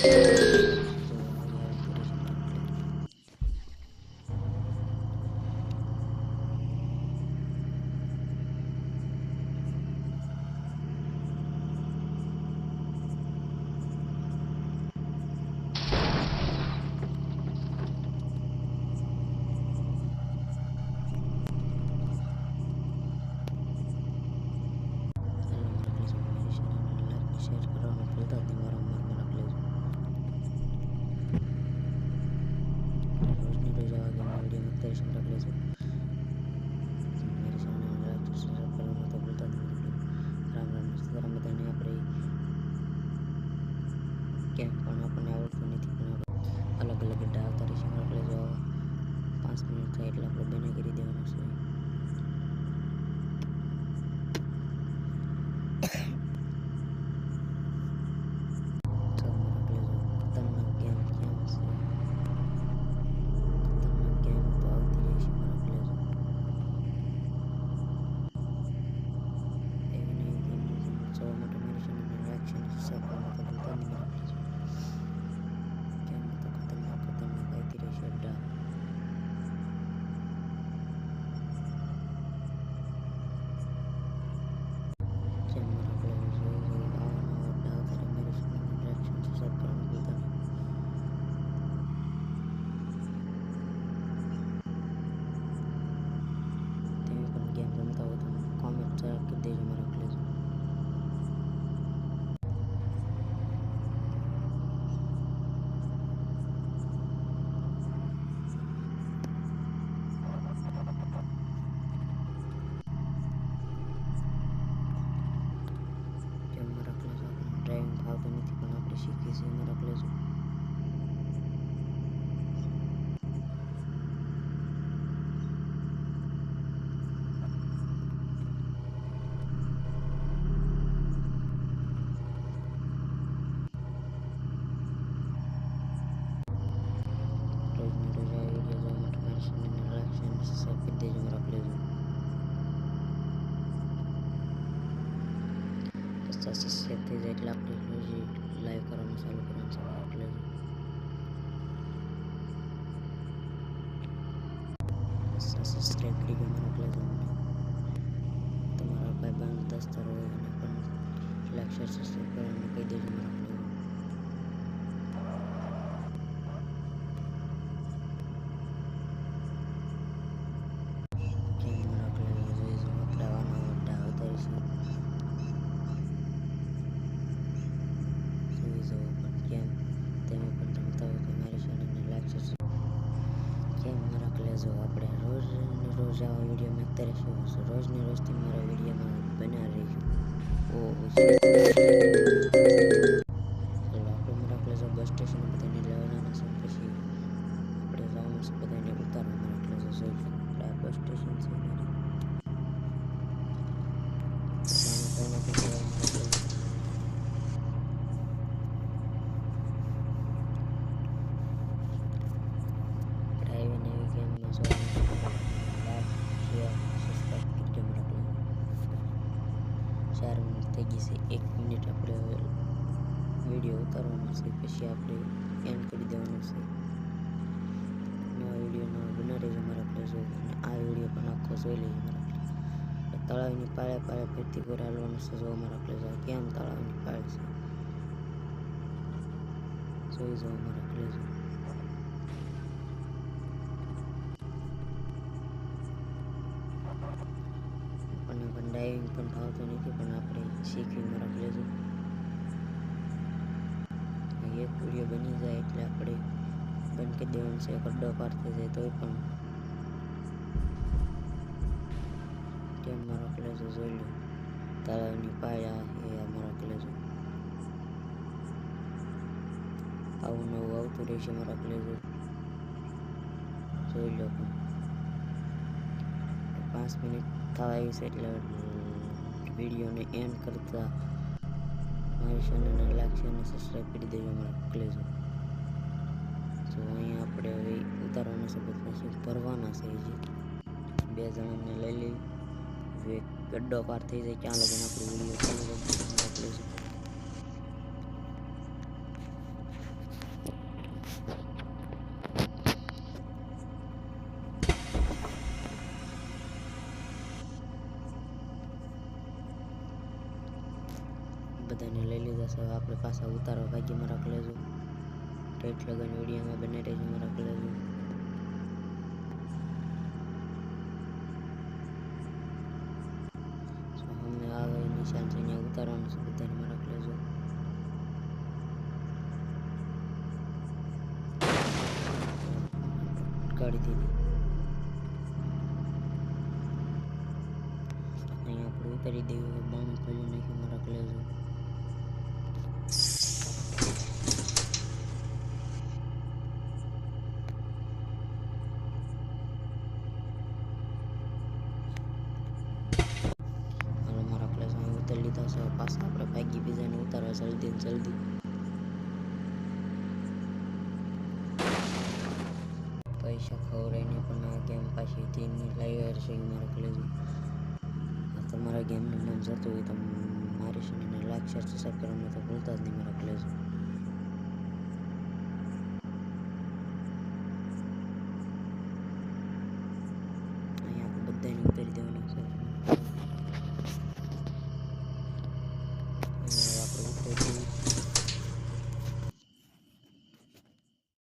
જો આવી આવતી રહેશે મારા પ્લેસ. ચાલો મારા પ્લેસ મારી ચેનલને લાઈક શેર કરવાનું ભૂલતા જ નહીં વારંવાર મારા પ્લેસ. રોજની રોજ આવા ગેમના વિડીયો મૂકતા રહીશ મારા પ્લેસ. મારી ચેનલને લાઈક સબસ્ક્રાઈબ કરવાનું તો ભૂલતા જ નહીં મારા પ્લેસ. રામ રામ સીતારામ બધાને. આપણે કેમ પણ આપણને આવડતું નથી પણ આપણે અલગ અલગ ગड्ढा આવતા રહીશે મારા પ્લેસ. 5 મિનિટ થાય એટલે આપણે બેને કરી દેવાનું છે. તો મારા પ્લેસ ખતરનાક ગેમ કેમ છે, ખતરનાક ગેમ તો આવતી રહેશે મારા પ્લેસ. એવી નવી ગેમ જોવા માટે મારી ચેનલને લાઈક શેર સબસ્ક્રાઈબ કરવાનું તો ભૂલતા નહીં મારા પ્લેસ. ગેમ તો ખતરનાક ખતરનાક આવતી રહેશે અડ્ડા. જેમ મારા પ્લેસ જોઈ આવા નવા અડ્ડા આવતા રહે મારી ચેનલને લાઈક શેર સબસ્ક્રાઈબ કરવાનું ભૂલતા નહીં. તમે પણ ગેમ રમતા હો તો કોમેન્ટ જરા કરી દેજો મારા પ્લેસ. જેમ મારા પ્લેસ આપણને ડ્રાઇવિંગ ફાવતું નથી પણ આપણે શીખીએ છીએ મારા પ્લેસ. રોજની રોજ આ વિડીયો જોવા માટે મારી ચેનલને લાઈક શેર સબસ્ક્રાઈબ કરી દેજો મારા પ્લેસ. 50 સબસ્ક્રાઈબ થઈ જાય એટલે આપણે રોજ લાઈવ કરવાનું ચાલુ કરવાનું છે મારા પ્લેસ. 50 સબસ્ક્રાઈબ કરી ગયા મારા પ્લેસ. તમારા ભાઈબંધ દોસ્તાર હોય એને પણ લાઈક શેર સબસ્ક્રાઈબ કરવાનું કહી દેજો મારા પ્લેસ. કેમ મારા પ્લેસ જોઈશું આપણે આવા નવા અડ્ડા આવતા રહીશું. જોઈ જવો પણ કેમ તમે પણ રમતા હોય તો મારી ચેનલને લાઈક શેર. કેમ મારા પ્લેસ આપણે રોજને રોજ આવા વિડીયો મૂકતા રહીશું. રોજને રોજ તમે મારા વિડીયોમાં બન્યા રહીશું. ચાલો આપણે મારા પ્લેસ બસ સ્ટેશન બધાને લેવાના છે પછી આપણે જવાનું છે બધાને ઉતારવા મારા પ્લેસ. જોઈ આપણે આ બસ સ્ટેશન છે મારી. જવાનું કઈ નથી કહેવાય મારા પ્લેસ. આપણે આવી નવી ગેમમાં જોવા માટે લાઈક શેર સબસ્ક્રાઈબ કરજો મારા પ્લેસ. 4 મિનિટ થઈ ગઈ છે. 1 મિનિટ આપણે વિડીયો ઉતારવાનો છે પછી આપણે એન્ડ કરી દેવાનો છે. નવા વિડીયોમાં બના રહેજો મારા પ્લેસ. અને આ વિડીયો પણ આખો જોઈ લેજો મારા પ્લેસ. તળાવની પાળે પાળે ફરતી ઘોર હાલવાનું છે. જો મારા પ્લેસ કેમ તળાવની પાળે છે જોઈ જાઓ મારા પ્લેસ. આપણને પણ ડાઇવિંગ પણ ફાવતું નથી પણ આપણે શીખવી મારા પ્લેસ. એક વિડીયો બની જાય એટલે આપણે બંધ કરી દેવાનું છે. ગड्ढો પાર થઈ જાય તોય પણ કેમ મારા પ્લેસ જોઈ લો તળાવની પાળે એ મારા પ્લેસ. આવું નવું આવતું રહેશે મારા પ્લેસ. જોઈ લો પણ 5 મિનિટ થવા આવી છે એટલે વિડીયોને એન્ડ કરતા મારી ચેનલને લાઈક શેર અને સબસ્ક્રાઈબ કરી દેજો મારા પ્લેસ. તો અહીંયા આપણે હવે ઉતારવાના છે પછી ભરવાના છે. હજી 2 જણાને લઈ લઈ હવે ગड्ढો પાર થઈ જાય ક્યાં લગન આપણું વિડીયો ચાલુ કરી મારા પ્લેસ. બધાને લઈ લીધા છે. હવે આપણે પાછા ઉતારવા ભાગ્યમાં રાખ લેજો. ઠેઠ લગન વિડીયોમાં બને રહેજો મારા કલેજો. અમે આવે નિશાન છે અહીંયા ઉતારવાનું છે. બધાને મારા કલેજો. કાઢી દીધી. અહીંયા આપણે ઉતારી દઈએ. બાણું ખોલી નાખ્યું મારા કલેજો. લીધા છે. પાછા આપણે ભાગી બીજાને ઉતારવા જલ્દી જલ્દી. પૈસા ખવડાવીને પણ આ ગેમ પાછી 3 મિનિટ લાવી છે મારા કલેજો. આ તમારા ગેમનું નામ જતું હોય તો મારી ચેનલને લાઈક શેર સબસ્ક્રાઈબ કરવાનું તો ભૂલતા જ નહીં મારા કલેજો. અહીંયા આપણે બધાને ઉતારી દેવાના છે.